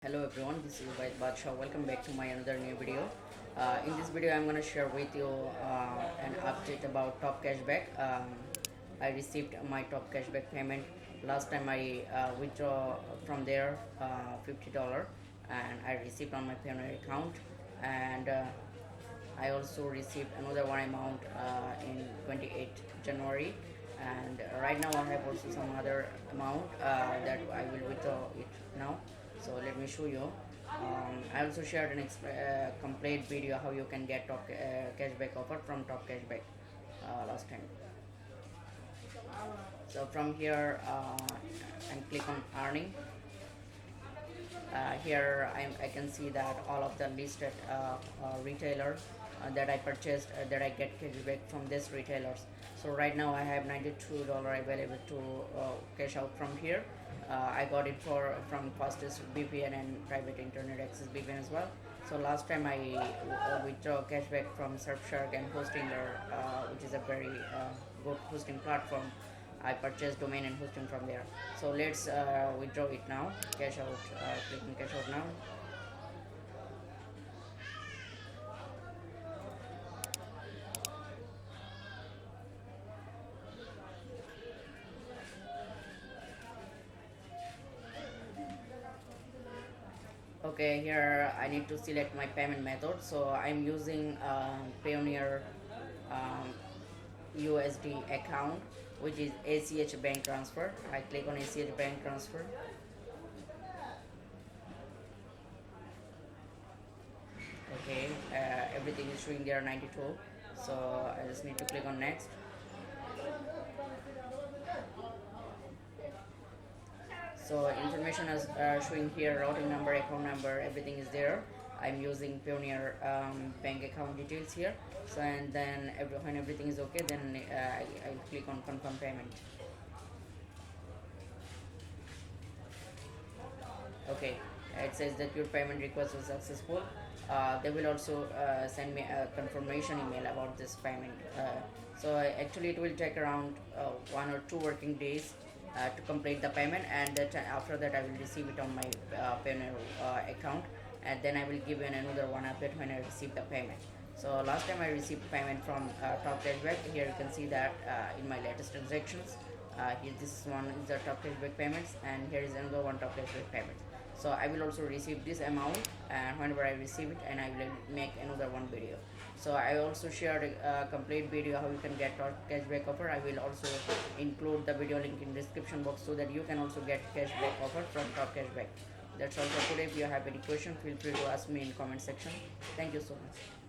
Hello everyone, this is webdesigner. Welcome back to my another new video. In this video, I'm gonna share with you an update about Top Cashback. I received my Top Cashback payment. Last time I withdraw from there $50, and I received on my Payoneer account, and I also received another one amount in 28th January, and right now I have also some other amount that I will withdraw it now. So let me show you. I also shared an complete video how you can get cashback offer from Top Cashback last time. So from here and click on earning. Here I can see that all of the listed retailer that I purchased that I get cashback from this retailers. So right now I have $92 available to cash out from here. I got it from fastest VPN and private internet access VPN as well. So last time I withdraw cashback from Surfshark and Hostinger, which is a very good hosting platform. I purchased domain and hosting from there. So let's withdraw it now. Cash out. Click on cash out now. Okay, here I need to select my payment method. So I'm using Payoneer um, USD account, which is ACH bank transfer. I click on ACH bank transfer. Okay, everything is showing there 92. So I just need to click on next. So information is showing here, routing number, account number, everything is there. I'm using Payoneer bank account details here. So and then when everything is okay, then I click on confirm payment. Okay, it says that your payment request was successful. They will also send me a confirmation email about this payment. So actually it will take around 1 or 2 working days to complete the payment, and that after that I will receive it on my Payoneer account, and then I will give you another one update when I receive the payment. So last time I received payment from Top Cashback. Here you can see that in my latest transactions. Here this one is the Top Cashback payments, and here is another one Top Cashback payments. So I will also receive this amount, and whenever I receive it, and I will make another one video. So I also shared a complete video how you can get cashback offer. I will also include the video link in description box so that you can also get cashback offer from Top Cashback. That's all for today. If you have any question, feel free to ask me in comment section. Thank you so much.